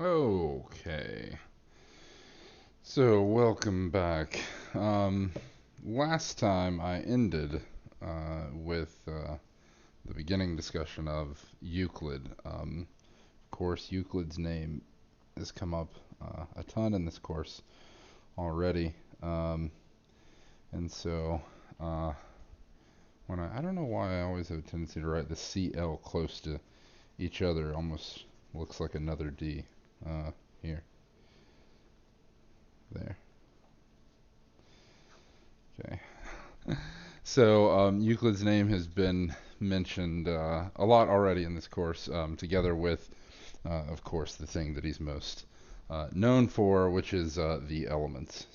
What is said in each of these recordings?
Okay, so welcome back. Last time I ended with the beginning discussion of Euclid. Of course, Euclid's name has come up a ton in this course already, and so when I don't know why I always have a tendency to write the CL close to each other, almost looks like another D here. There. Okay. So Euclid's name has been mentioned a lot already in this course, together with, of course, the thing that he's most known for, which is the elements.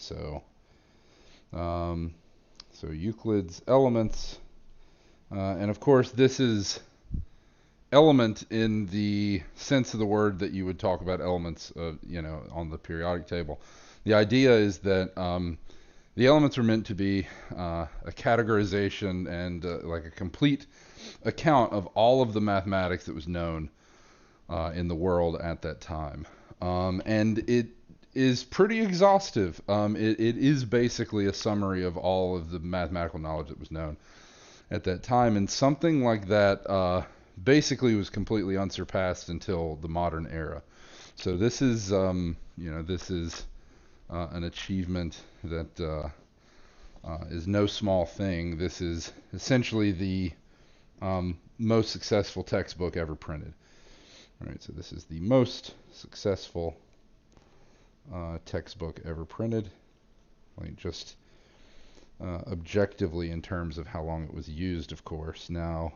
Um, so Euclid's elements, and of course, this is element in the sense of the word that you would talk about elements, on the periodic table. The idea is that the elements are meant to be a categorization and like a complete account of all of the mathematics that was known in the world at that time. And it is pretty exhaustive. It is basically a summary of all of the mathematical knowledge that was known at that time. And something like that basically was completely unsurpassed until the modern era. So this is, this is an achievement that is no small thing. This is essentially the most successful textbook ever printed. All right, so this is the most successful textbook ever printed. Like just objectively in terms of how long it was used, of course. Now,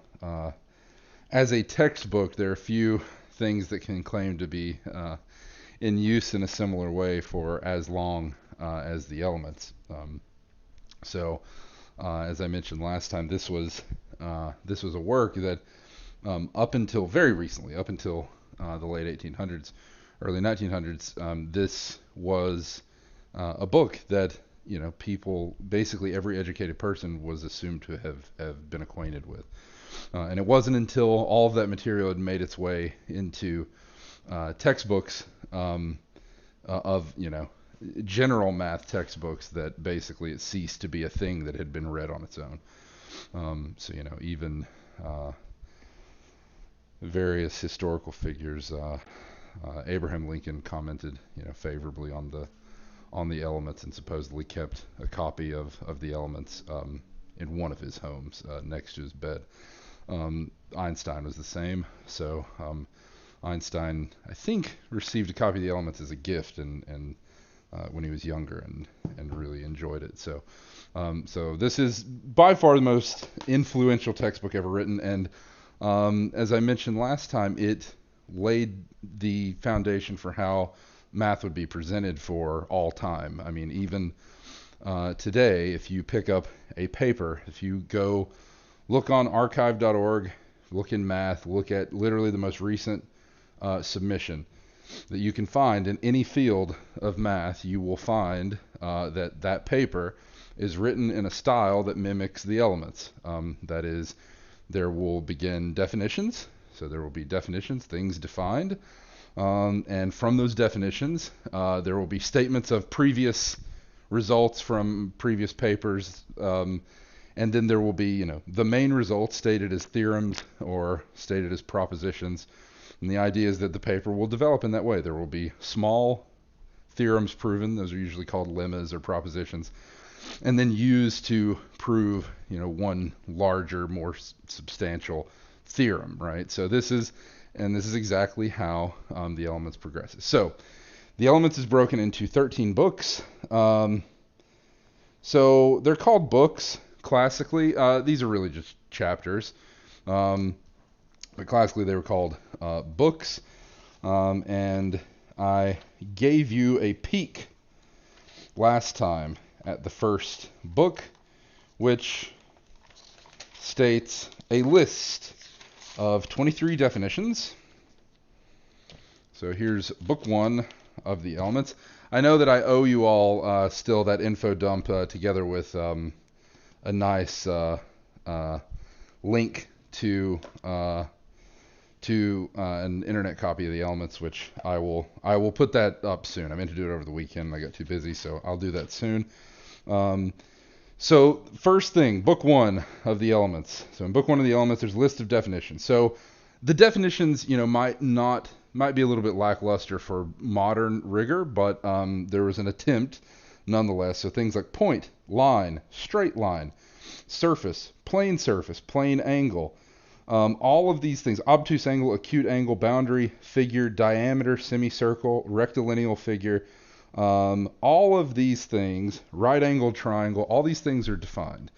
as a textbook, there are a few things that can claim to be in use in a similar way for as long as the elements. So, as I mentioned last time, this was a work that up until very recently, up until the late 1800s, early 1900s, this was a book that people, basically every educated person was assumed to have been acquainted with. And it wasn't until all of that material had made its way into textbooks of general math textbooks that basically it ceased to be a thing that had been read on its own. So even various historical figures, Abraham Lincoln commented favorably on the elements and supposedly kept a copy of the elements in one of his homes next to his bed. Einstein was the same. So Einstein, I think, received a copy of the elements as a gift and when he was younger and really enjoyed it. So this is by far the most influential textbook ever written, and as I mentioned last time, it laid the foundation for how math would be presented for all time. I mean, even today, if you pick up a paper, if you go look on archive.org, look in math, look at literally the most recent submission that you can find in any field of math, you will find that paper is written in a style that mimics the elements. That is, there will begin definitions. So there will be definitions, things defined. And from those definitions, there will be statements of previous results from previous papers. And then there will be, the main results stated as theorems or stated as propositions. And the idea is that the paper will develop in that way. There will be small theorems proven. Those are usually called lemmas or propositions. And then used to prove, one larger, more substantial theorem, right? So this is exactly how the elements progresses. So the elements is broken into 13 books. So they're called books classically. These are really just chapters. But classically they were called books. And I gave you a peek last time at the first book, which states a list of 23 definitions. So here's book one of the elements. I know that I owe you all still that info dump together with a nice link to to an internet copy of the elements, which I will put that up soon. I meant to do it over the weekend. I got too busy, so I'll do that soon. So first thing, book 1 of the elements. So in book 1 of the elements, there's a list of definitions. So the definitions, might be a little bit lackluster for modern rigor, but there was an attempt nonetheless. So things like point, line, straight line, surface, plane angle, all of these things, obtuse angle, acute angle, boundary, figure, diameter, semicircle, rectilineal figure, all of these things, right angle, triangle, all these things are defined.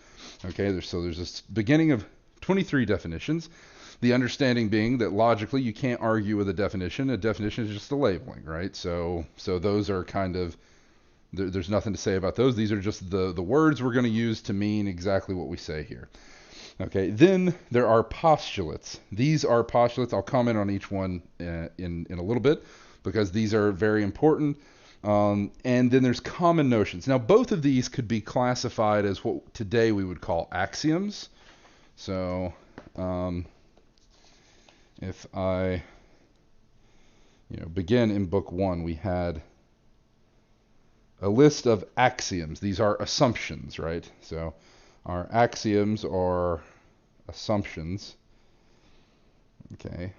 Okay, there's this beginning of 23 definitions. The understanding being that logically you can't argue with a definition. A definition is just a labeling, right? So those are kind of, there's nothing to say about those. These are just the words we're going to use to mean exactly what we say here. Okay, then there are postulates. These are postulates. I'll comment on each one in a little bit because these are very important. And then there's common notions. Now, both of these could be classified as what today we would call axioms. So if I begin in book 1, we had a list of axioms. These are assumptions, right? So our axioms are assumptions. Okay.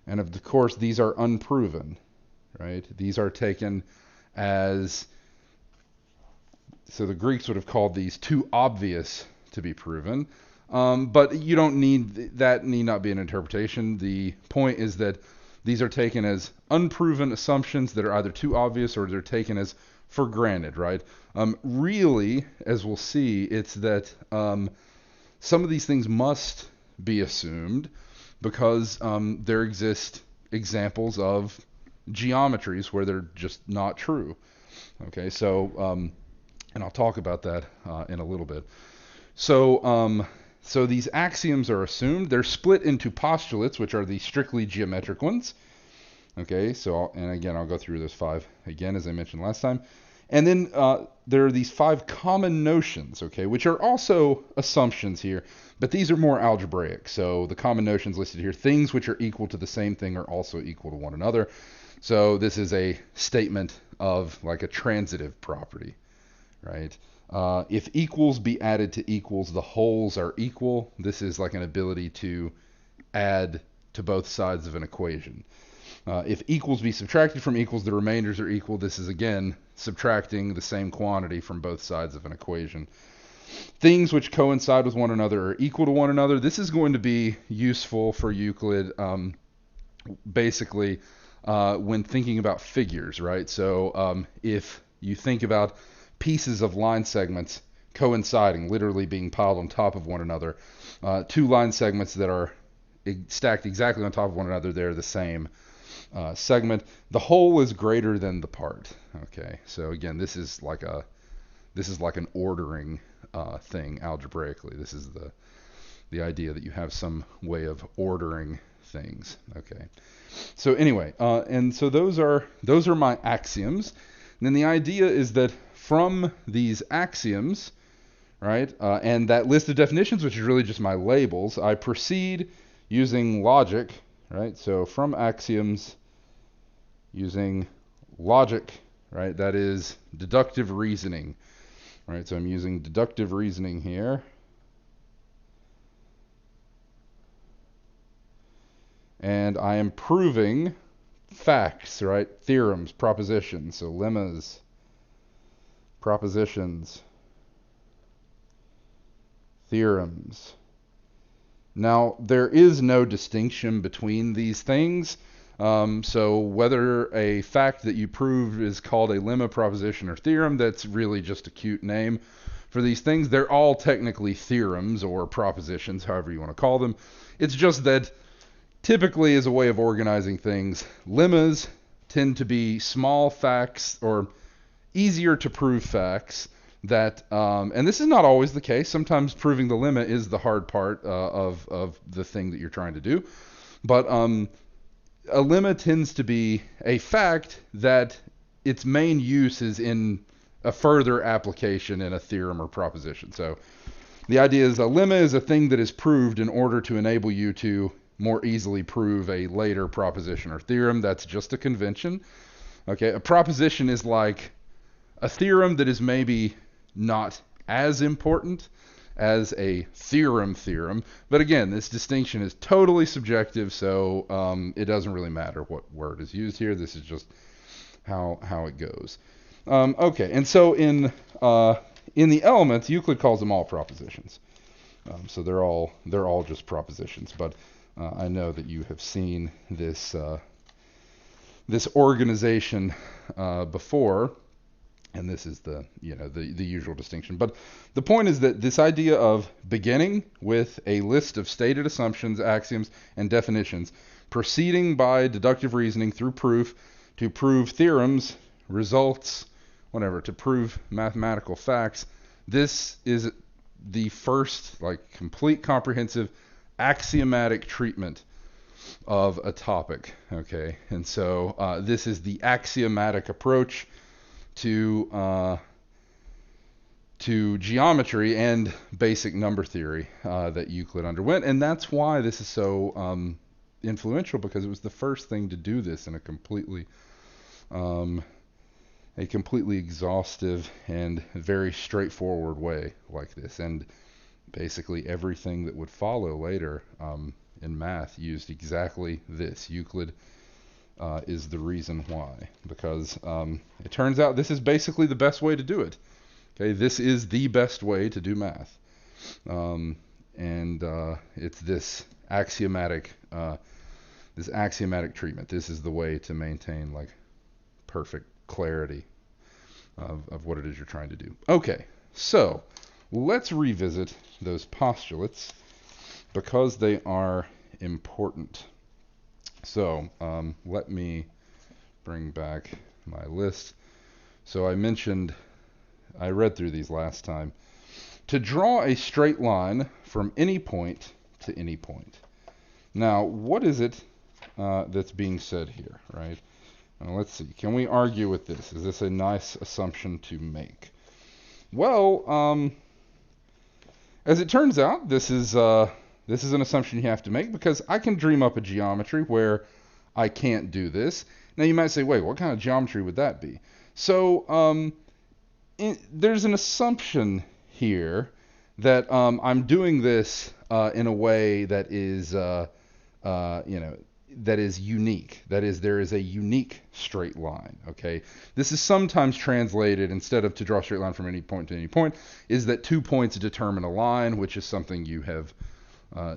And of course, these are unproven, right? These are taken as, so the Greeks would have called these too obvious to be proven. But you don't need, that need not be an interpretation. The point is that these are taken as unproven assumptions that are either too obvious or they're taken as for granted, right? Really, as we'll see, it's that some of these things must be assumed because there exist examples of geometries where they're just not true. Okay, so, and I'll talk about that in a little bit. So these axioms are assumed. They're split into postulates, which are the strictly geometric ones. Okay, so, and again, I'll go through those 5 again, as I mentioned last time. And then there are these 5 common notions, okay, which are also assumptions here, but these are more algebraic. So the common notions listed here, things which are equal to the same thing are also equal to one another. So this is a statement of like a transitive property, right? If equals be added to equals, the wholes are equal. This is like an ability to add to both sides of an equation. If equals be subtracted from equals, the remainders are equal. This is, again, subtracting the same quantity from both sides of an equation. Things which coincide with one another are equal to one another. This is going to be useful for Euclid, basically, when thinking about figures, right? So if you think about pieces of line segments coinciding, literally being piled on top of one another, 2 line segments that are stacked exactly on top of one another, they're the same segment. The whole is greater than the part. Okay, so again, this is like an ordering thing algebraically. This is the idea that you have some way of ordering things. Okay, so anyway, and so those are my axioms. And then the idea is that from these axioms, right, and that list of definitions, which is really just my labels, I proceed using logic, right? So from axioms using logic, right? That is deductive reasoning, right? So I'm using deductive reasoning here. And I am proving facts, right? Theorems, propositions, so lemmas, propositions, theorems. Now, there is no distinction between these things. So whether a fact that you prove is called a lemma, proposition, or theorem, that's really just a cute name for these things. They're all technically theorems or propositions, however you want to call them. It's just that typically, as a way of organizing things, lemmas tend to be small facts or easier to prove facts that, and this is not always the case. Sometimes proving the lemma is the hard part of the thing that you're trying to do. But a lemma tends to be a fact that its main use is in a further application in a theorem or proposition. So the idea is a lemma is a thing that is proved in order to enable you to more easily prove a later proposition or theorem. That's just a convention. Okay, a proposition is like a theorem that is maybe not as important as a theorem. But again, this distinction is totally subjective, so it doesn't really matter what word is used here. This is just how it goes. Okay, and so in the elements, Euclid calls them all propositions. So they're all just propositions. But I know that you have seen this organization before. And this is the usual distinction. But the point is that this idea of beginning with a list of stated assumptions, axioms, and definitions, proceeding by deductive reasoning through proof to prove theorems, results, whatever, to prove mathematical facts, this is the first complete comprehensive axiomatic treatment of a topic. Okay, and so this is the axiomatic approach to geometry and basic number theory that Euclid underwent, and that's why this is so influential, because it was the first thing to do this in a completely exhaustive and very straightforward way like this. And basically everything that would follow later in math used exactly this. Euclid is the reason why, because it turns out this is basically the best way to do it. Okay, this is the best way to do math, and it's this axiomatic treatment. This is the way to maintain perfect clarity of what it is you're trying to do. Okay, so let's revisit those postulates because they are important. So let me bring back my list. So I read through these last time. To draw a straight line from any point to any point. Now, what is it that's being said here, right? Now, let's see. Can we argue with this? Is this a nice assumption to make? Well, as it turns out, this is an assumption you have to make, because I can dream up a geometry where I can't do this. Now you might say, wait, what kind of geometry would that be? So there's an assumption here that I'm doing this in a way that is, that is unique. That is, there is a unique straight line. Okay, this is sometimes translated, instead of to draw a straight line from any point to any point, is that 2 points determine a line, which is something you have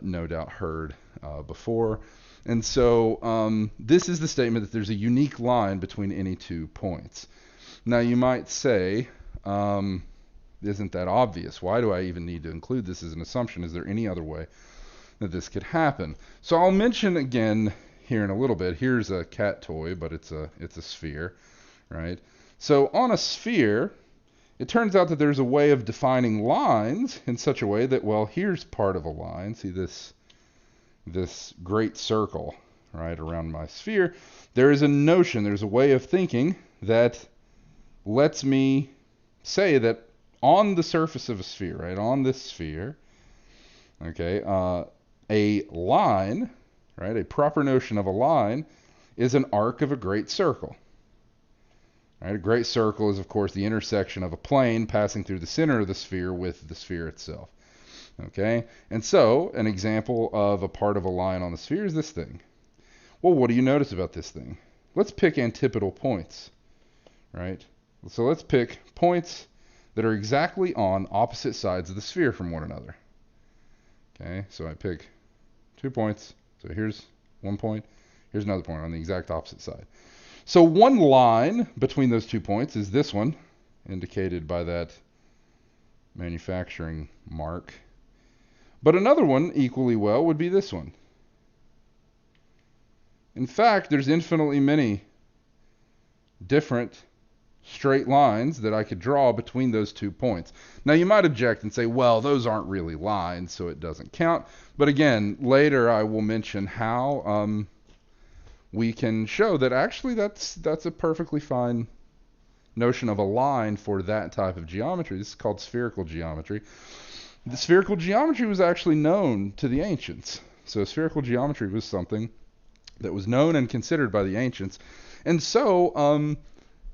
no doubt heard before. And so this is the statement that there's a unique line between any 2 points. Now you might say, isn't that obvious? Why do I even need to include this as an assumption? Is there any other way that this could happen? So I'll mention again here in a little bit. Here's a cat toy, but it's a sphere, right? So on a sphere, it turns out that there's a way of defining lines in such a way that, well, here's part of a line. See this great circle, right, around my sphere. There is a notion, there's a way of thinking that lets me say that on the surface of a sphere, right, on this sphere, okay, a line, right, a proper notion of a line is an arc of a great circle. Right, a great circle is, of course, the intersection of a plane passing through the center of the sphere with the sphere itself. Okay, and so an example of a part of a line on the sphere is this thing. Well, what do you notice about this thing? Let's pick antipodal points, right? So let's pick points that are exactly on opposite sides of the sphere from one another. Okay, so I pick 2 points. So here's 1 point, here's another point on the exact opposite side. So one line between those 2 points is this one, indicated by that manufacturing mark. But another one, equally well, would be this one. In fact, there's infinitely many different straight lines that I could draw between those 2 points. Now you might object and say, well, those aren't really lines, so it doesn't count. But again, later I will mention how we can show that actually that's a perfectly fine notion of a line for that type of geometry. This is called spherical geometry. The spherical geometry was actually known to the ancients. So spherical geometry was something that was known and considered by the ancients. And so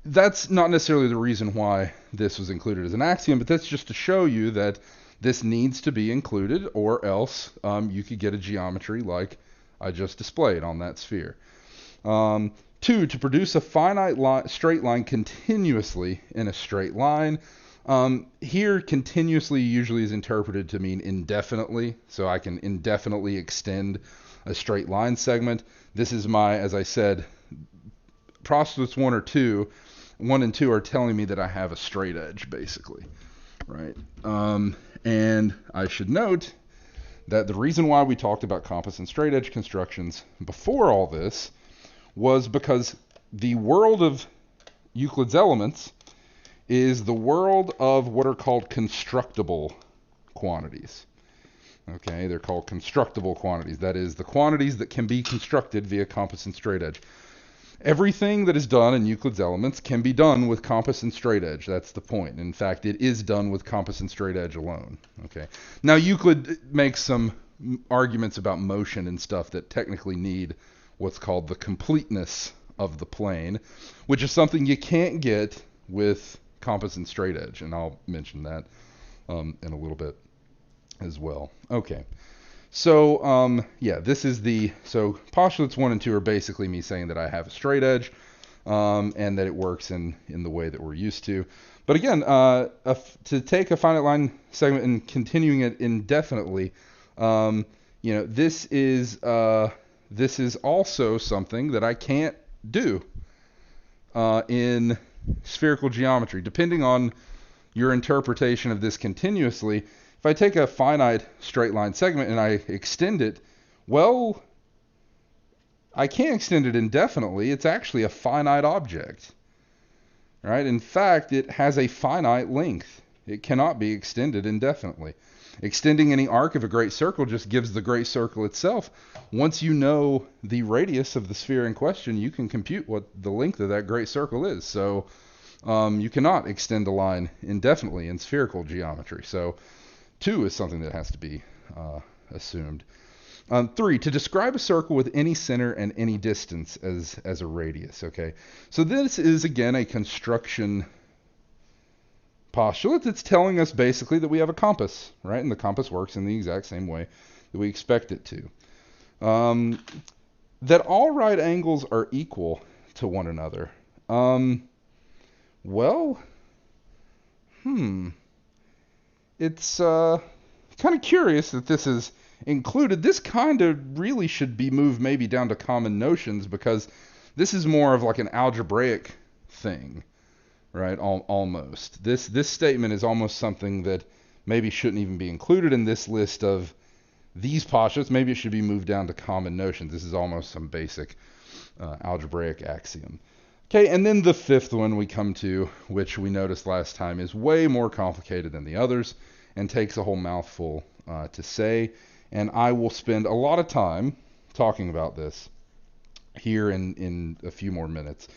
that's not necessarily the reason why this was included as an axiom, but that's just to show you that this needs to be included, or else you could get a geometry like I just displayed on that sphere. 2, to produce a finite straight line continuously in a straight line. Here, continuously usually is interpreted to mean indefinitely, so I can indefinitely extend a straight line segment. This is my, as I said, postulates 1 or 2. 1 and 2 are telling me that I have a straight edge, basically, right? And I should note that the reason why we talked about compass and straight edge constructions before all this was because the world of Euclid's elements is the world of what are called constructible quantities. Okay, they're called constructible quantities. That is, the quantities that can be constructed via compass and straight edge. Everything that is done in Euclid's elements can be done with compass and straight edge. That's the point. In fact, it is done with compass and straight edge alone. Okay. Now, Euclid makes some arguments about motion and stuff that technically need what's called the completeness of the plane, which is something you can't get with compass and straight edge, and I'll mention that in a little bit as well. Okay. So, yeah, this is so postulates 1 and 2 are basically me saying that I have a straight edge, and that it works in the way that we're used to. But again, to take a finite line segment and continuing it indefinitely, this is also something that I can't do in spherical geometry. Depending on your interpretation of this continuously, if I take a finite straight line segment and I extend it, well, I can't extend it indefinitely. It's actually a finite object, right? In fact, it has a finite length. It cannot be extended indefinitely. Extending any arc of a great circle just gives the great circle itself. Once you know the radius of the sphere in question, you can compute what the length of that great circle is. So you cannot extend a line indefinitely in spherical geometry. So 2 is something that has to be assumed. 3, to describe a circle with any center and any distance as a radius. Okay, so this is again a construction postulate that's telling us basically that we have a compass, right? And the compass works in the exact same way that we expect it to. That all right angles are equal to one another. It's kind of curious that this is included. This kind of really should be moved maybe down to common notions, because this is more of like an algebraic thing, right? Almost. This statement is almost something that maybe shouldn't even be included in this list of these postulates. Maybe it should be moved down to common notions. This is almost some basic algebraic axiom. Okay, and then the 5th one we come to, which we noticed last time, is way more complicated than the others and takes a whole mouthful to say. And I will spend a lot of time talking about this here in a few more minutes.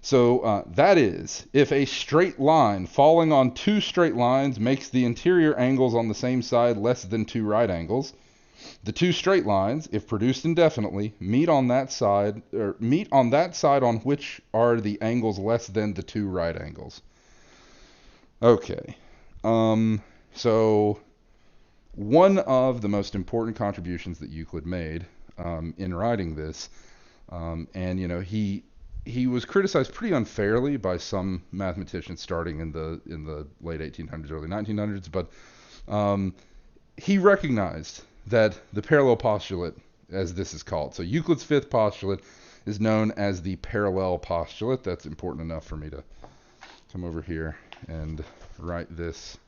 So that is, if a straight line falling on 2 straight lines makes the interior angles on the same side less than 2 right angles, the 2 straight lines, if produced indefinitely, meet on that side on which are the angles less than the 2 right angles. Okay. So one of the most important contributions that Euclid made in writing this, and he was criticized pretty unfairly by some mathematicians starting in the late 1800s, early 1900s, but he recognized that the parallel postulate, as this is called, so Euclid's 5th postulate is known as the parallel postulate. That's important enough for me to come over here and write this.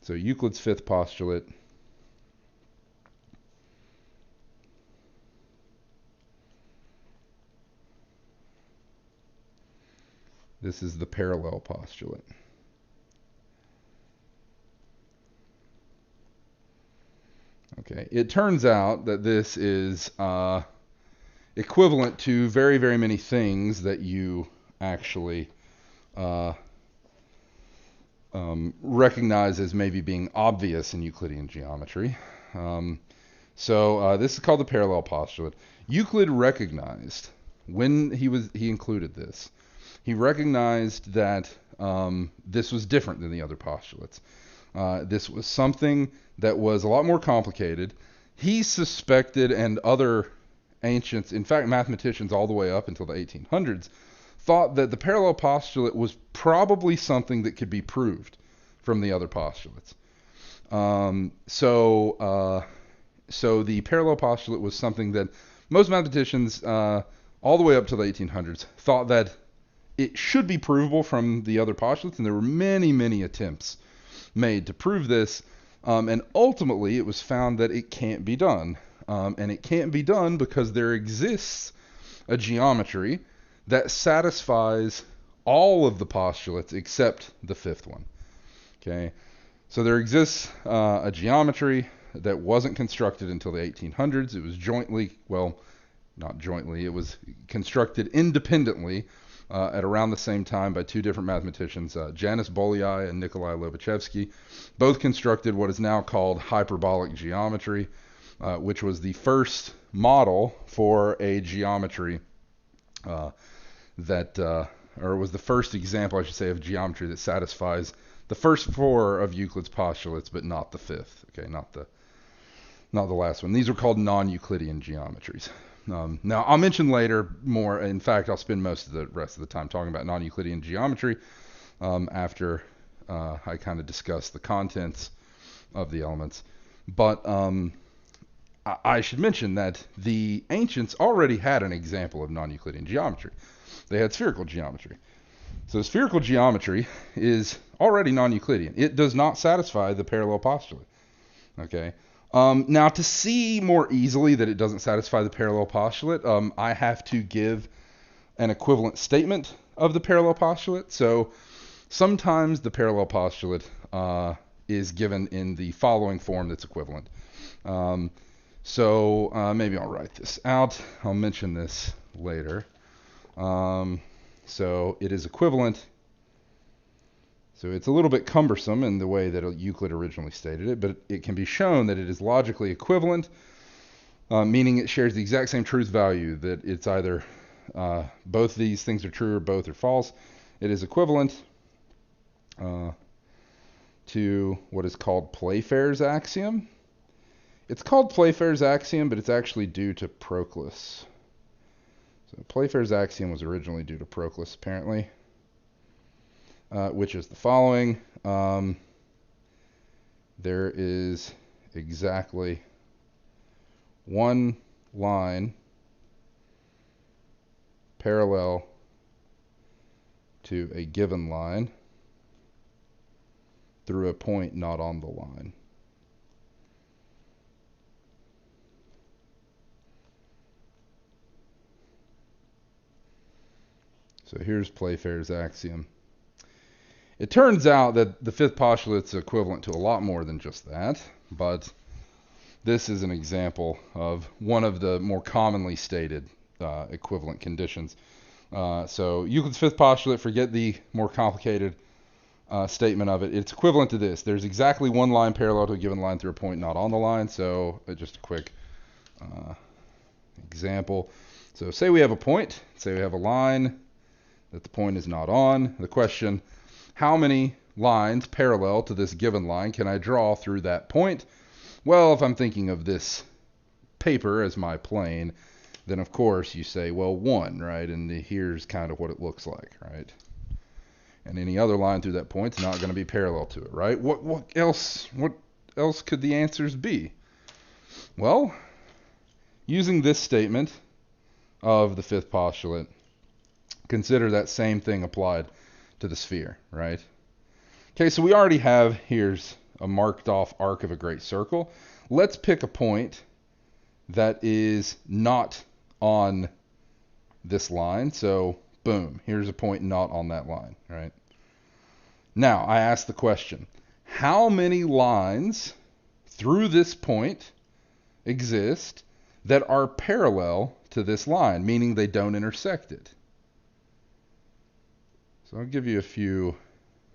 So Euclid's 5th postulate this is the parallel postulate. Okay, it turns out that this is equivalent to very, very many things that you actually recognize as maybe being obvious in Euclidean geometry. So this is called the parallel postulate. Euclid recognized when he included this, he recognized that this was different than the other postulates. This was something that was a lot more complicated. He suspected, and other ancients, in fact mathematicians all the way up until the 1800s, thought that the parallel postulate was probably something that could be proved from the other postulates. So the parallel postulate was something that most mathematicians, all the way up to the 1800s, thought that it should be provable from the other postulates, and there were many, many attempts made to prove this, and ultimately it was found that it can't be done. And it can't be done because there exists a geometry that satisfies all of the postulates except the fifth one. Okay, so there exists a geometry that wasn't constructed until the 1800s. It was not jointly, it was constructed independently at around the same time by two different mathematicians, Janus Bolyai and Nikolai Lobachevsky. Both constructed what is now called hyperbolic geometry, which was the first model for a geometry or was the first example, I should say, of geometry that satisfies the first four of Euclid's postulates, but not the fifth. Okay, not the last one. These are called non-Euclidean geometries. Now, I'll mention later more. In fact, I'll spend most of the rest of the time talking about non-Euclidean geometry after I kind of discuss the contents of the elements. But I should mention that the ancients already had an example of non-Euclidean geometry. They had spherical geometry. So spherical geometry is already non-Euclidean. It does not satisfy the parallel postulate. Okay. Now, to see more easily that it doesn't satisfy the parallel postulate, I have to give an equivalent statement of the parallel postulate. So sometimes the parallel postulate is given in the following form that's equivalent. So maybe I'll write this out. I'll mention this later. So it is equivalent. So it's a little bit cumbersome in the way that Euclid originally stated it, but it can be shown that it is logically equivalent, meaning it shares the exact same truth value, that it's either both these things are true or both are false. It is equivalent to what is called Playfair's axiom. It's called Playfair's axiom, but it's actually due to Proclus. So Playfair's axiom was originally due to Proclus, apparently. Which is the following. There is exactly one line parallel to a given line through a point not on the line. So here's Playfair's axiom. It turns out that the fifth postulate is equivalent to a lot more than just that, but this is an example of one of the more commonly stated equivalent conditions. So Euclid's fifth postulate, forget the more complicated statement of it. It's equivalent to this. There's exactly one line parallel to a given line through a point not on the line. So just a quick example. So say we have a point. Say we have a line that the point is not on. The question: how many lines parallel to this given line can I draw through that point? Well, if I'm thinking of this paper as my plane, then of course you say, well, one, right? And here's kind of what it looks like, right? And any other line through that point is not going to be parallel to it, right? What else could the answers be? Well, using this statement of the fifth postulate, consider that same thing applied to the sphere, right? Okay, so we already have, here's a marked off arc of a great circle. Let's pick a point that is not on this line. So boom, here's a point not on that line, right? Now I ask the question: how many lines through this point exist that are parallel to this line, meaning they don't intersect it? So I'll give you a few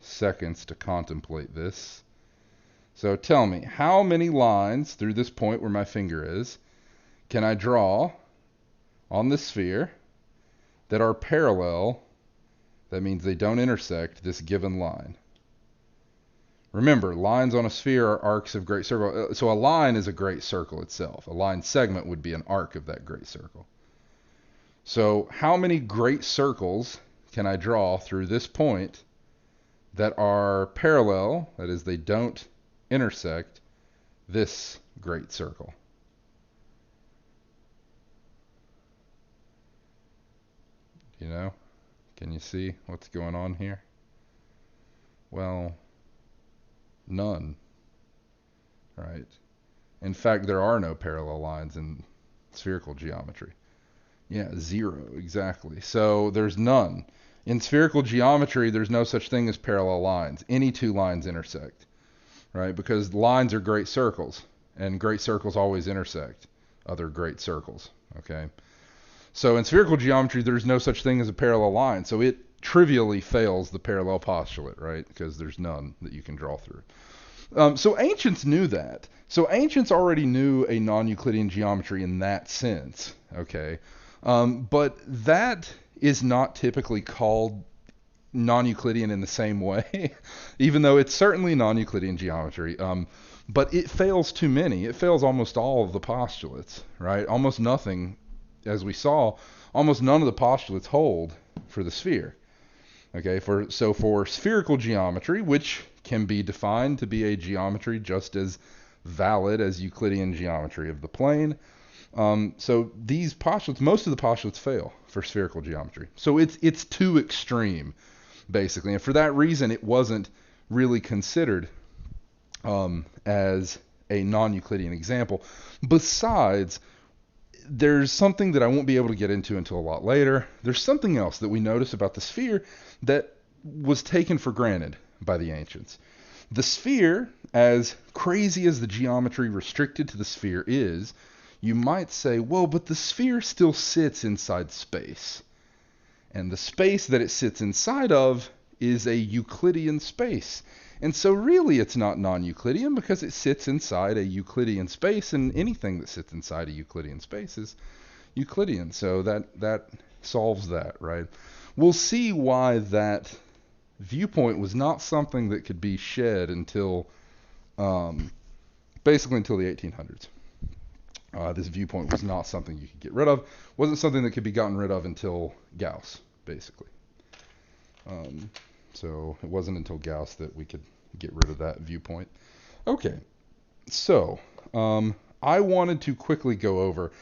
seconds to contemplate this. So tell me, how many lines through this point where my finger is can I draw on the sphere that are parallel? That means they don't intersect this given line. Remember, lines on a sphere are arcs of great circle. So a line is a great circle itself. A line segment would be an arc of that great circle. So how many great circles can I draw through this point that are parallel, that is, they don't intersect this great circle? You know, can you see what's going on here? Well, none, right? In fact, there are no parallel lines in spherical geometry. Yeah, 0, exactly. So there's none. In spherical geometry, there's no such thing as parallel lines. Any two lines intersect, right? Because lines are great circles, and great circles always intersect other great circles, okay? So in spherical geometry, there's no such thing as a parallel line. So it trivially fails the parallel postulate, right? Because there's none that you can draw through. So ancients knew that. So ancients already knew a non-Euclidean geometry in that sense, okay? But that is not typically called non-Euclidean in the same way, even though it's certainly non-Euclidean geometry. But it fails too many. It fails almost all of the postulates, right? Almost nothing, as we saw, almost none of the postulates hold for the sphere. Okay, so for spherical geometry, which can be defined to be a geometry just as valid as Euclidean geometry of the plane, so these postulates, most of the postulates fail for spherical geometry. So it's too extreme, basically, and for that reason, it wasn't really considered as a non-Euclidean example. Besides, there's something that I won't be able to get into until a lot later. There's something else that we notice about the sphere that was taken for granted by the ancients. The sphere, as crazy as the geometry restricted to the sphere is, you might say, well, but the sphere still sits inside space. And the space that it sits inside of is a Euclidean space. And so really it's not non-Euclidean because it sits inside a Euclidean space, and anything that sits inside a Euclidean space is Euclidean. So that solves that, right? We'll see why that viewpoint was not something that could be shed until basically until the 1800s. This viewpoint was not something you could get rid of. Wasn't something that could be gotten rid of until Gauss, basically. So it wasn't until Gauss that we could get rid of that viewpoint. Okay, so I wanted to quickly go over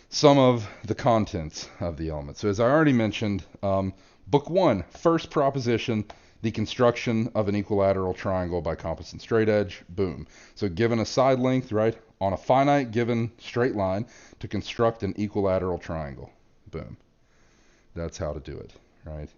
some of the contents of the element. So as I already mentioned, book 1, first proposition, the construction of an equilateral triangle by compass and straight edge, boom. So given a side length, right, on a finite given straight line, to construct an equilateral triangle, boom. That's how to do it, right?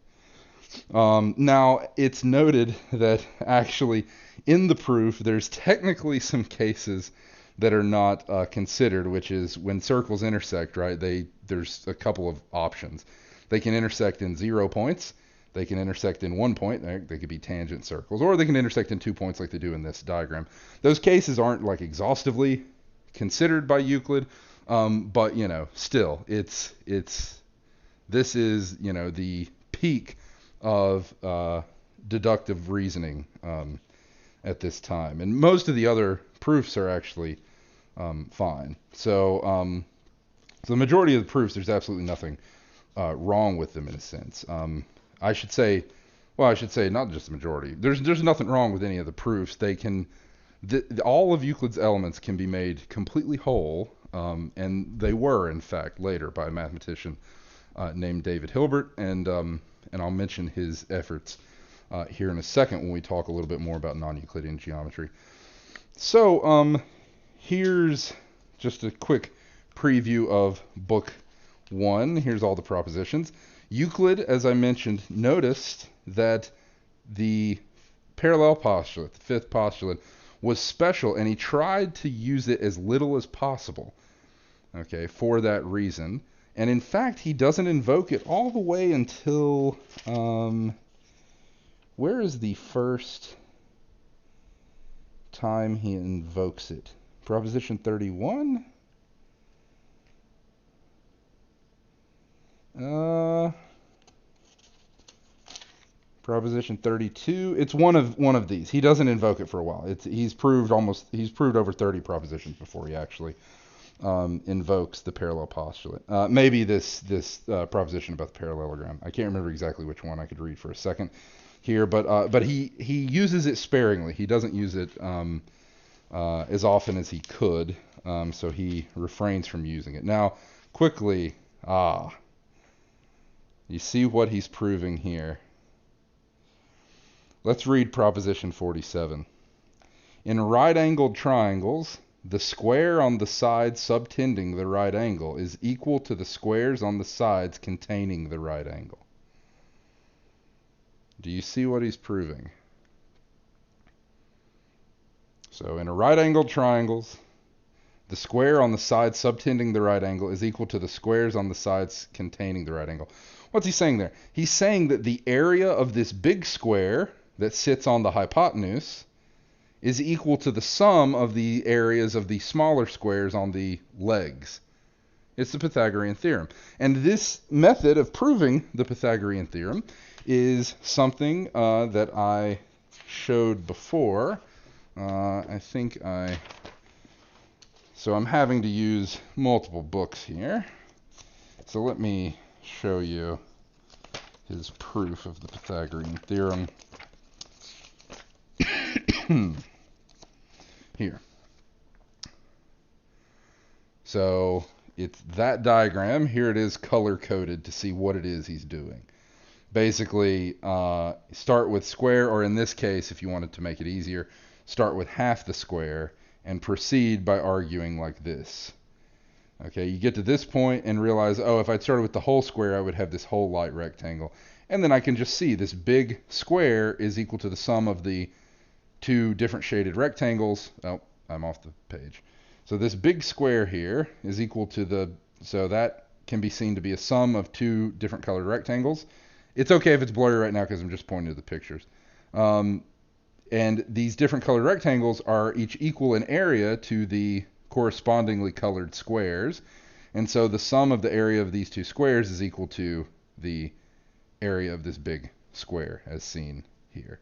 Now, it's noted that actually in the proof, there's technically some cases that are not considered, which is when circles intersect, right? There's a couple of options. They can intersect in 0 points. They can intersect in 1 point. They could be tangent circles, or they can intersect in 2 points like they do in this diagram. Those cases aren't like exhaustively considered by Euclid, but you know, still, this is, you know, the peak of deductive reasoning at this time, and most of the other proofs are actually fine. So the majority of the proofs, there's absolutely nothing wrong with them in a sense. I should say not just the majority. There's nothing wrong with any of the proofs. They can, all of Euclid's elements can be made completely whole, and they were in fact later by a mathematician named David Hilbert, and I'll mention his efforts here in a second when we talk a little bit more about non-Euclidean geometry. So here's just a quick preview of book 1. Here's all the propositions. Euclid, as I mentioned, noticed that the parallel postulate, the fifth postulate, was special, and he tried to use it as little as possible, okay, for that reason. And in fact, he doesn't invoke it all the way until, where is the first time he invokes it. Proposition 31? Proposition 32. It's one of these. He doesn't invoke it for a while. He's proved over 30 propositions before he actually invokes the parallel postulate. Maybe this proposition about the parallelogram. I can't remember exactly which one. I could read for a second here, but he uses it sparingly. He doesn't use it as often as he could, so he refrains from using it. Now, quickly, you see what he's proving here. Let's read proposition 47. In right-angled triangles, the square on the side subtending the right angle is equal to the squares on the sides containing the right angle. Do you see what he's proving? So in a right-angled triangles, the square on the side subtending the right angle is equal to the squares on the sides containing the right angle. What's he saying there? He's saying that the area of this big square that sits on the hypotenuse is equal to the sum of the areas of the smaller squares on the legs. It's the Pythagorean theorem. And this method of proving the Pythagorean theorem is something that I showed before. So I'm having to use multiple books here. So let me show you his proof of the Pythagorean theorem. Here. So it's that diagram. Here it is color-coded to see what it is he's doing. Basically, start with square, or in this case, if you wanted to make it easier, start with half the square and proceed by arguing like this. Okay, you get to this point and realize, oh, if I'd started with the whole square, I would have this whole light rectangle. And then I can just see this big square is equal to the sum of the two different shaded rectangles. Oh, I'm off the page. So this big square here is equal to so that can be seen to be a sum of two different colored rectangles. It's okay if it's blurry right now because I'm just pointing to the pictures. And these different colored rectangles are each equal in area to the correspondingly colored squares. And so the sum of the area of these two squares is equal to the area of this big square as seen here.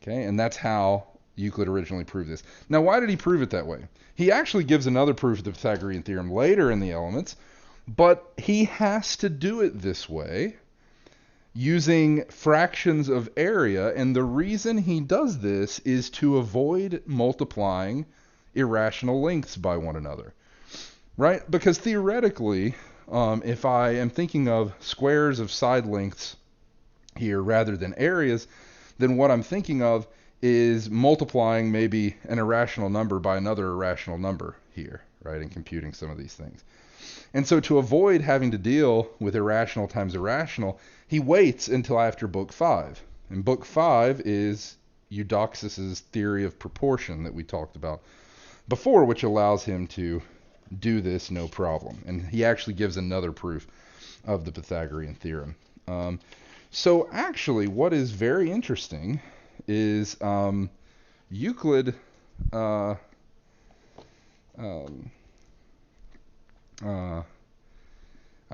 Okay, and that's how Euclid originally proved this. Now, why did he prove it that way? He actually gives another proof of the Pythagorean theorem later in the Elements, but he has to do it this way using fractions of area, and the reason he does this is to avoid multiplying irrational lengths by one another, right? Because theoretically, if I am thinking of squares of side lengths here rather than areas, then what I'm thinking of is multiplying maybe an irrational number by another irrational number here, right, and computing some of these things. And so to avoid having to deal with irrational times irrational, he waits until after Book 5. And Book 5 is Eudoxus's theory of proportion that we talked about before, which allows him to do this no problem. And he actually gives another proof of the Pythagorean theorem. So actually, what is very interesting is Euclid I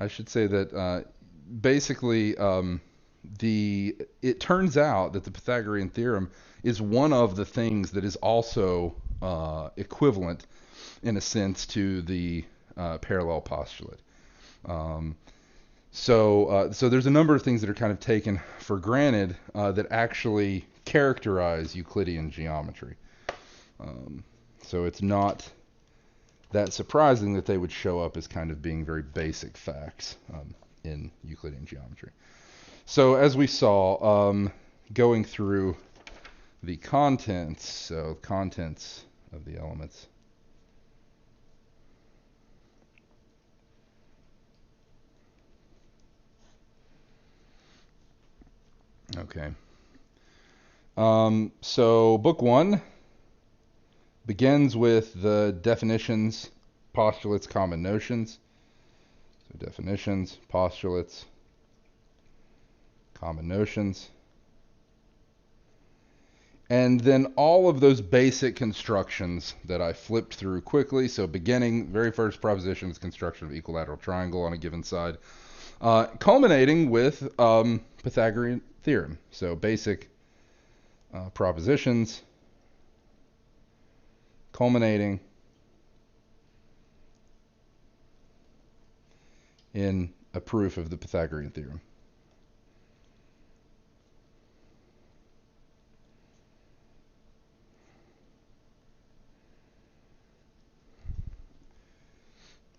should say that basically it turns out that the Pythagorean theorem is one of the things that is also equivalent in a sense to the parallel postulate. So there's a number of things that are kind of taken for granted that actually characterize Euclidean geometry. So it's not that surprising that they would show up as kind of being very basic facts in Euclidean geometry. So as we saw, going through the contents, so contents of the elements. Okay. So book 1 begins with the definitions, postulates, common notions. So definitions, postulates, common notions. And then all of those basic constructions that I flipped through quickly. So beginning, very first proposition is construction of equilateral triangle on a given side. Culminating with Pythagorean theorem. So basic propositions culminating in a proof of the Pythagorean theorem.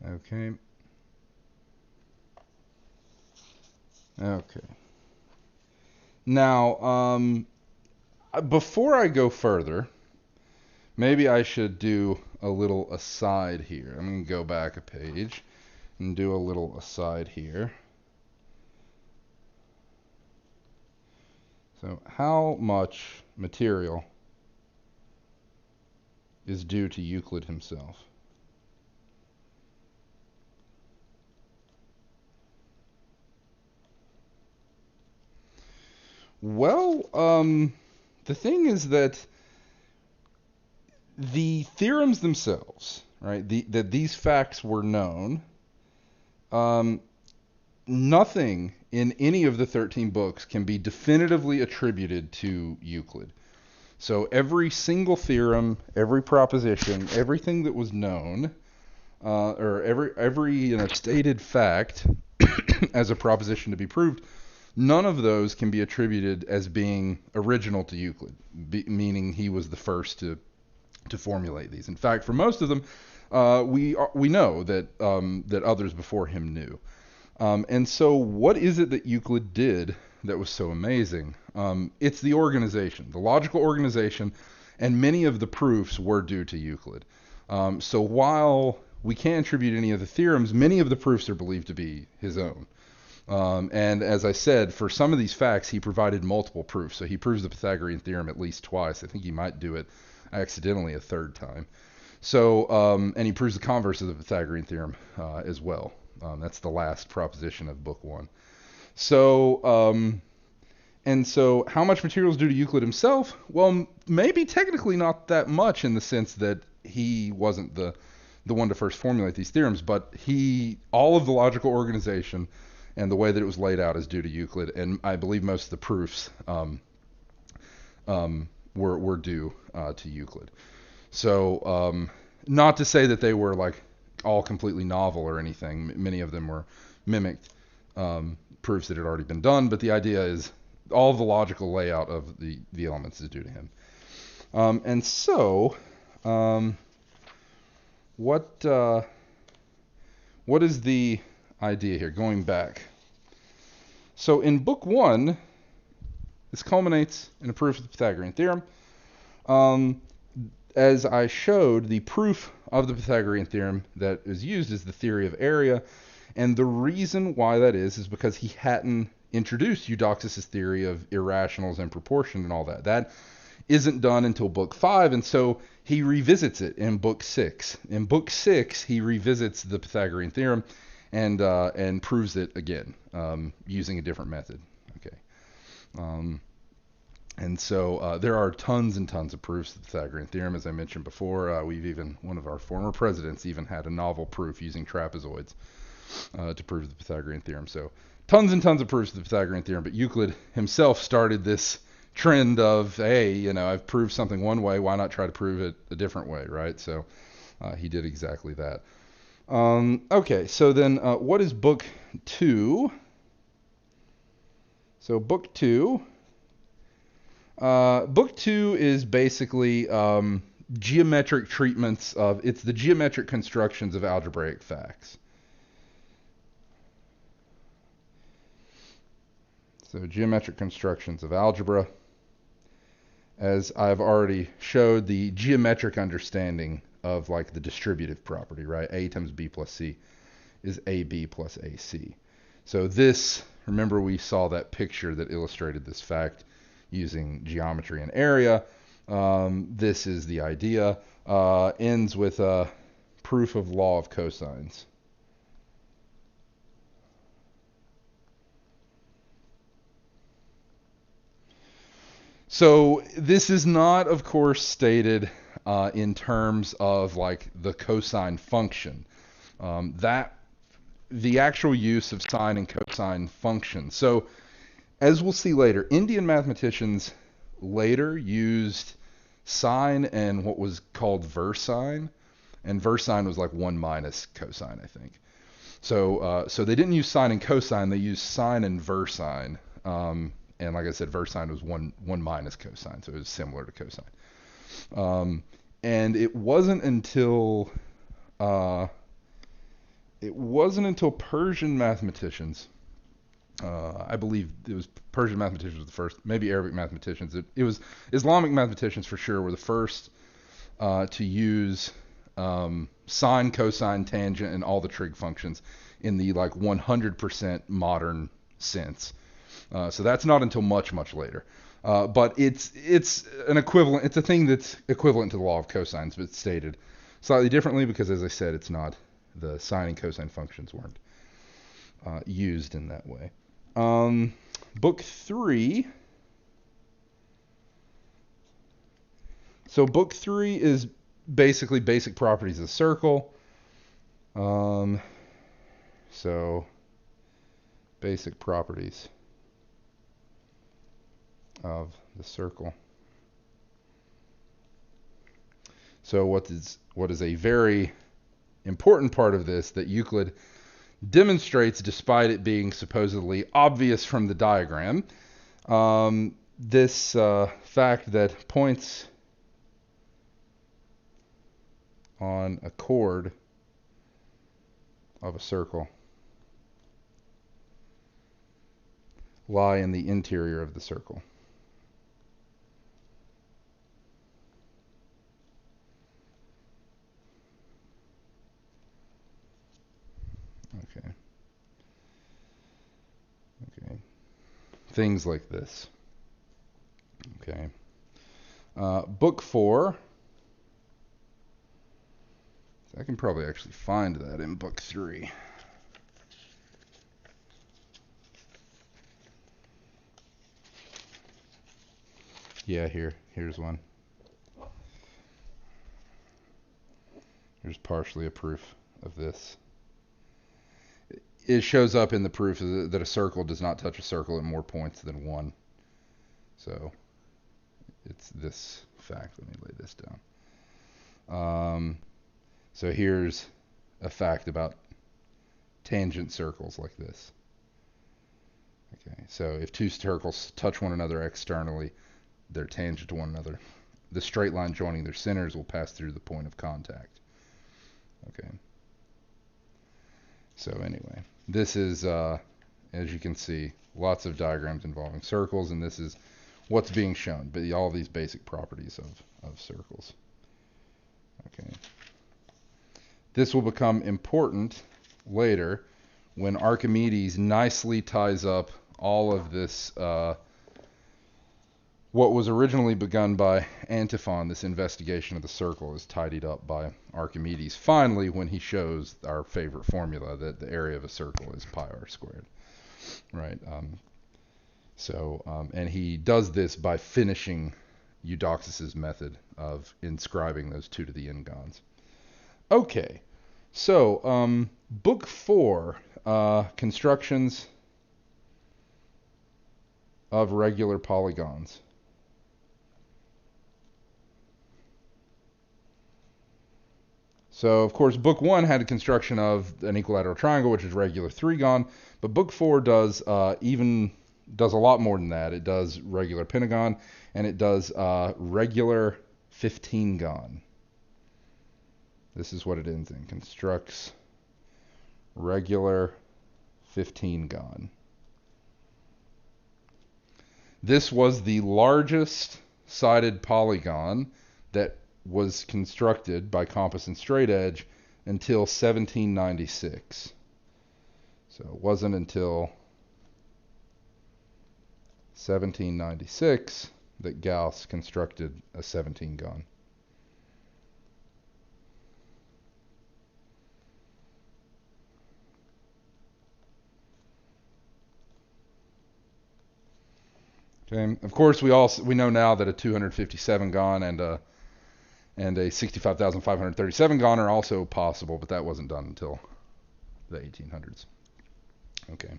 Okay. Okay. Now, before I go further, maybe I should do a little aside here. I'm going to go back a page and do a little aside here. So, how much material is due to Euclid himself? Well, the thing is that the theorems themselves, right, that these facts were known, nothing in any of the 13 books can be definitively attributed to Euclid. So every single theorem, every proposition, everything that was known, or every stated fact as a proposition to be proved, none of those can be attributed as being original to Euclid, meaning he was the first to formulate these. In fact, for most of them, we know that that others before him knew. And so, what is it that Euclid did that was so amazing? It's the organization, the logical organization, and many of the proofs were due to Euclid. So while we can't attribute any of the theorems, many of the proofs are believed to be his own. And as I said, for some of these facts, he provided multiple proofs. So he proves the Pythagorean theorem at least twice. I think he might do it accidentally a third time. So, and he proves the converse of the Pythagorean theorem as well. That's the last proposition of book 1. So, and so how much material is due to Euclid himself? Well, maybe technically not that much in the sense that he wasn't the one to first formulate these theorems, but all of the logical organization and the way that it was laid out is due to Euclid, and I believe most of the proofs were due to Euclid. So, not to say that they were like all completely novel or anything. Many of them were mimicked proofs that had already been done, but the idea is all of the logical layout of the elements is due to him. And so, what is the idea here, going back? So in book 1, this culminates in a proof of the Pythagorean theorem. As I showed, the proof of the Pythagorean theorem that is used is the theory of area, and the reason why that is because he hadn't introduced Eudoxus' theory of irrationals and proportion and all that. That isn't done until book 5, and so he revisits it in book 6. In book 6, he revisits the Pythagorean theorem and proves it again using a different method. Okay. And so there are tons and tons of proofs of the Pythagorean theorem, as I mentioned before. One of our former presidents even had a novel proof using trapezoids to prove the Pythagorean theorem. So tons and tons of proofs of the Pythagorean theorem, but Euclid himself started this trend of, hey, I've proved something one way, why not try to prove it a different way, right? So he did exactly that. Okay, so then what is book 2? So book 2 is basically geometric treatments it's the geometric constructions of algebraic facts. So geometric constructions of algebra. As I've already showed, the geometric understanding of like the distributive property, right? A times B plus C is AB plus AC. So this, remember we saw that picture that illustrated this fact using geometry and area. This is the idea. Ends with a proof of law of cosines. So this is not, of course, stated in terms of like the cosine function. That the actual use of sine and cosine functions. So as we'll see later, Indian mathematicians later used sine and what was called versine, and versine was like 1 minus cosine, I think. So they didn't use sine and cosine; they used sine and versine. And like I said, versine was one minus cosine, so it was similar to cosine. And it wasn't until Persian mathematicians, I believe it was Persian mathematicians were the first, maybe Arabic mathematicians. It was Islamic mathematicians for sure were the first to use sine, cosine, tangent, and all the trig functions in the like 100% modern sense. So that's not until much, much later. But it's an equivalent. It's a thing that's equivalent to the law of cosines, but it's stated slightly differently because, as I said, it's not the sine and cosine functions weren't used in that way. Book 3. So book 3 is basically basic properties of the circle. So basic properties of the circle. So what is a very important part of this that Euclid demonstrates despite it being supposedly obvious from the diagram, this fact that points on a chord of a circle lie in the interior of the circle. Okay. Things like this. Okay. Book 4. I can probably actually find that in book 3. Yeah, here's one. Here's partially a proof of this. It shows up in the proof that a circle does not touch a circle at more points than 1. So it's this fact. Let me lay this down. So here's a fact about tangent circles like this. Okay, so if two circles touch one another externally, they're tangent to one another. The straight line joining their centers will pass through the point of contact. Okay. So anyway, this is, as you can see, lots of diagrams involving circles, and this is what's being shown, but all these basic properties of circles. Okay. This will become important later when Archimedes nicely ties up all of this, what was originally begun by Antiphon, this investigation of the circle, is tidied up by Archimedes finally when he shows our favorite formula that the area of a circle is pi r squared. Right? And he does this by finishing Eudoxus's method of inscribing those 2 to the n-gons. Okay, so book 4, constructions of regular polygons. So, of course, book 1 had a construction of an equilateral triangle, which is regular 3-gon, but book 4 does a lot more than that. It does regular pentagon, and it does regular 15-gon. This is what it ends in. Constructs regular 15-gon. This was the largest sided polygon that was constructed by compass and straight edge until 1796. So it wasn't until 1796 that Gauss constructed a 17-gon. Okay. Of course, we know now that a 257 gon and a 65,537 gon are also possible, but that wasn't done until the 1800s. Okay.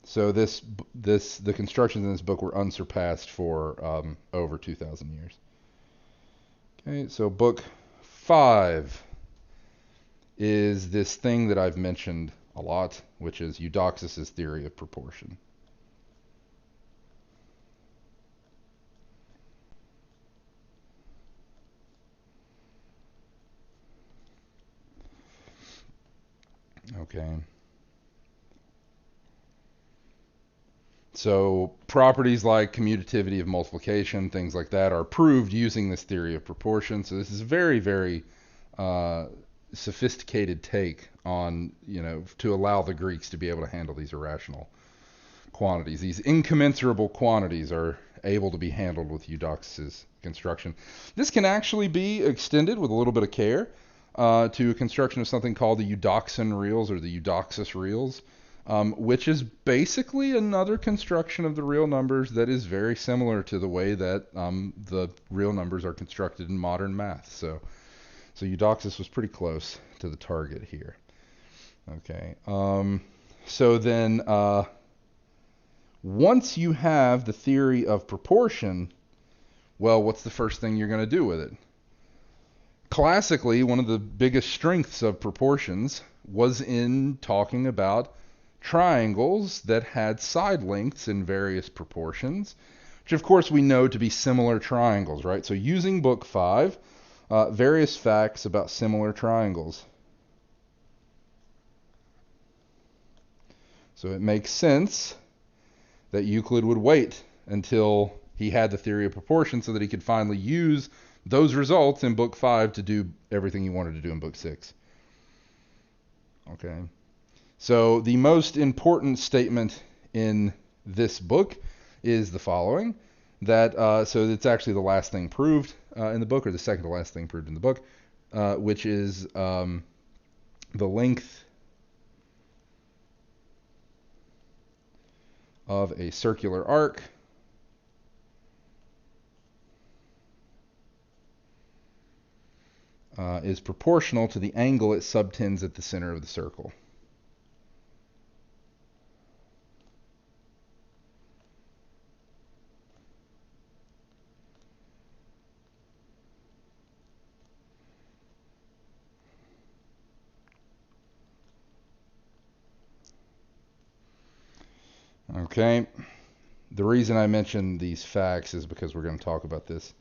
So the constructions in this book were unsurpassed for over 2,000 years. Okay, so book 5 is this thing that I've mentioned a lot, which is Eudoxus's theory of proportion. Okay. So properties like commutativity of multiplication, things like that, are proved using this theory of proportion. So this is a very, very sophisticated take on, to allow the Greeks to be able to handle these irrational quantities. These incommensurable quantities are able to be handled with Eudoxus's construction. This can actually be extended with a little bit of care to a construction of something called the Eudoxan reals or the Eudoxus reals, which is basically another construction of the real numbers that is very similar to the way that the real numbers are constructed in modern math. So Eudoxus was pretty close to the target here. Okay. So then once you have the theory of proportion, well, what's the first thing you're going to do with it? Classically, one of the biggest strengths of proportions was in talking about triangles that had side lengths in various proportions, which of course we know to be similar triangles, right? So using book 5, various facts about similar triangles. So it makes sense that Euclid would wait until he had the theory of proportion so that he could finally use those results in book 5 to do everything he wanted to do in book 6. Okay. So the most important statement in this book is the following, that so it's actually the last thing proved in the book, or the second to last thing proved in the book, which is the length of a circular arc is proportional to the angle it subtends at the center of the circle. Okay. The reason I mention these facts is because we're going to talk about this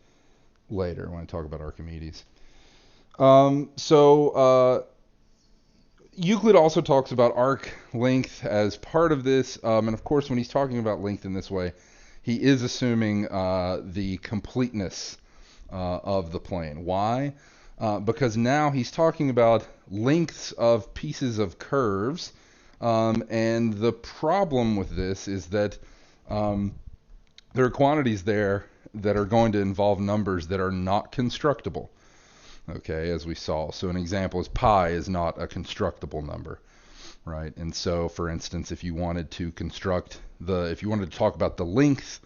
later when I talk about Archimedes. Euclid also talks about arc length as part of this, and of course when he's talking about length in this way, he is assuming the completeness of the plane. Why? Because now he's talking about lengths of pieces of curves, and the problem with this is that there are quantities there that are going to involve numbers that are not constructible. Okay, as we saw. So an example is pi is not a constructible number, right? And so, for instance, if you wanted to talk about the length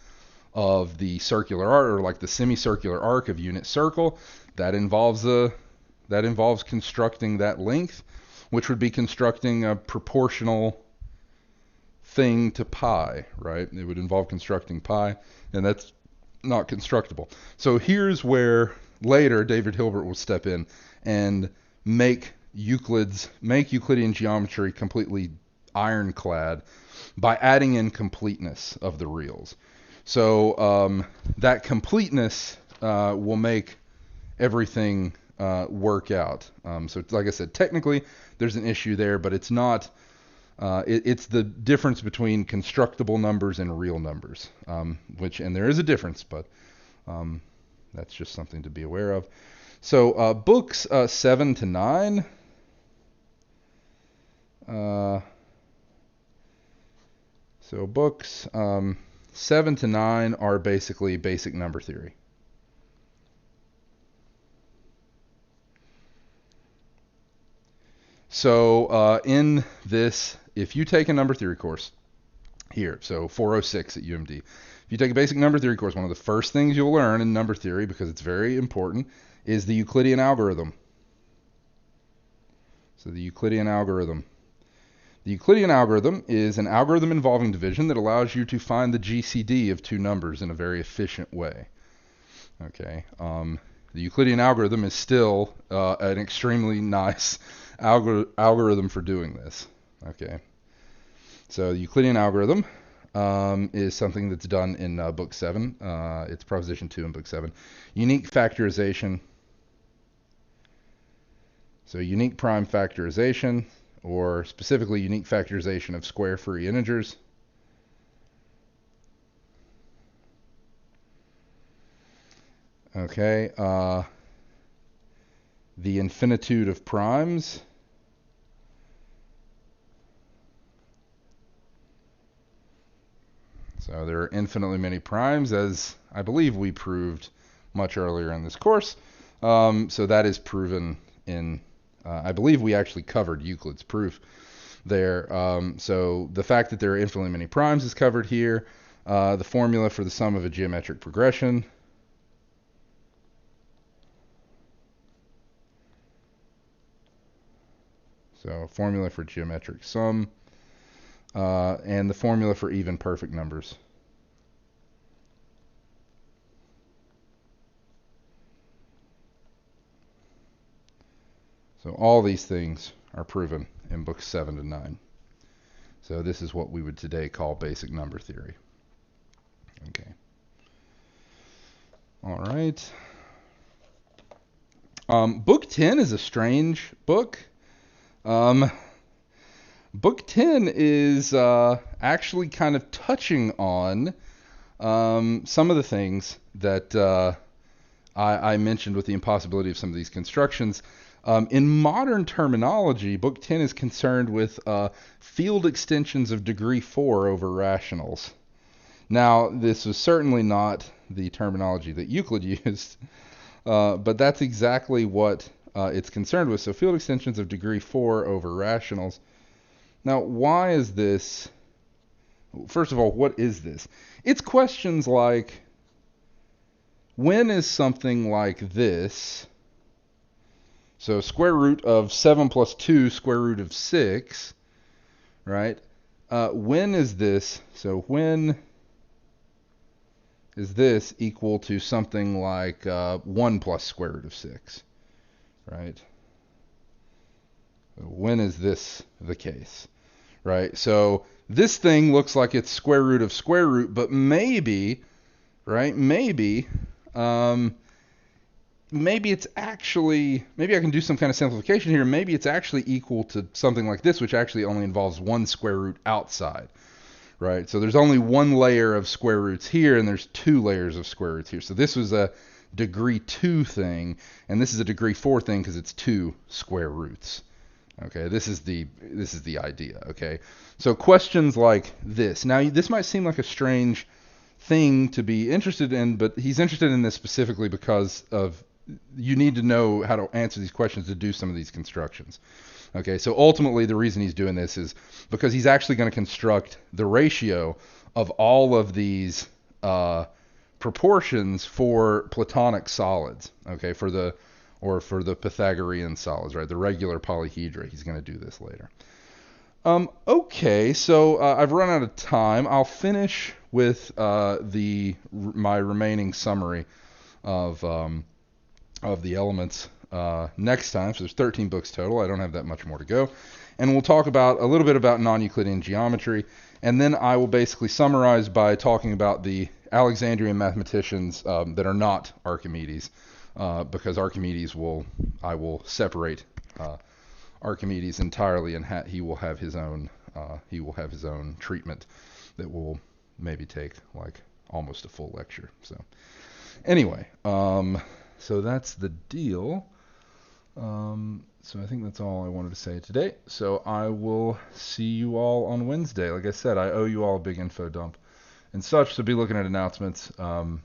of the circular arc, or like the semicircular arc of unit circle, that involves constructing that length, which would be constructing a proportional thing to pi, right? It would involve constructing pi, and that's not constructible. So here's where later David Hilbert will step in and make Euclidean geometry completely ironclad by adding in completeness of the reals. So that completeness will make everything work out. So like I said, technically there's an issue there, but it's not. It's the difference between constructible numbers and real numbers, and there is a difference, but that's just something to be aware of. So books 7 to 9. So books 7 to 9 are basically basic number theory. So in this, if you take a number theory course, here. So 406 at UMD. If you take a basic number theory course, one of the first things you'll learn in number theory, because it's very important, is the Euclidean algorithm. So the Euclidean algorithm. The Euclidean algorithm is an algorithm involving division that allows you to find the GCD of two numbers in a very efficient way. Okay. The Euclidean algorithm is still an extremely nice algorithm for doing this. Okay. So the Euclidean algorithm is something that's done in Book 7. It's Proposition 2 in Book 7. Unique factorization. So unique prime factorization, or specifically unique factorization of square-free integers. Okay, the infinitude of primes. So there are infinitely many primes, as I believe we proved much earlier in this course. So that is proven in, I believe we actually covered Euclid's proof there. So the fact that there are infinitely many primes is covered here. The formula for the sum of a geometric progression. So formula for geometric sum, and the formula for even perfect numbers. So all these things are proven in books 7 to 9. So this is what we would today call basic number theory. Okay. All right. Book 10 is a strange book. Book 10 is actually kind of touching on some of the things that I mentioned with the impossibility of some of these constructions. In modern terminology, Book 10 is concerned with field extensions of degree 4 over rationals. Now, this was certainly not the terminology that Euclid used, but that's exactly what it's concerned with. So field extensions of degree 4 over rationals. Now, why is this? First of all, what is this? It's questions like, when is something like this? So square root of 7 plus 2, square root of 6, right? When is this? So when is this equal to something like 1 plus square root of 6, right? When is this the case, right? So this thing looks like it's square root, but maybe, right? Maybe it's actually, maybe I can do some kind of simplification here. Maybe it's actually equal to something like this, which actually only involves one square root outside, right? So there's only one layer of square roots here, and there's two layers of square roots here. So this was a degree 2 thing, and this is a degree 4 thing because it's 2 square roots. Okay, this is the idea. Okay, so questions like this. Now, this might seem like a strange thing to be interested in, but he's interested in this specifically because of, you need to know how to answer these questions to do some of these constructions. Okay, so ultimately the reason he's doing this is because he's actually going to construct the ratio of all of these proportions for Platonic solids. Okay, for the Pythagorean solids, right? The regular polyhedra. He's going to do this later. Okay, so I've run out of time. I'll finish with my remaining summary of the elements next time. So there's 13 books total. I don't have that much more to go. And we'll talk about a little bit about non-Euclidean geometry, and then I will basically summarize by talking about the Alexandrian mathematicians that are not Archimedes, because Archimedes I will separate Archimedes entirely, and he will have his own treatment that will maybe take like almost a full lecture. So anyway, so that's the deal. So I think that's all I wanted to say today. So I will see you all on Wednesday. Like I said, I owe you all a big info dump and such, so be looking at announcements, and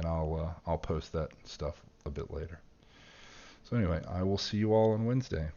I'll post that stuff a bit later. So anyway, I will see you all on Wednesday.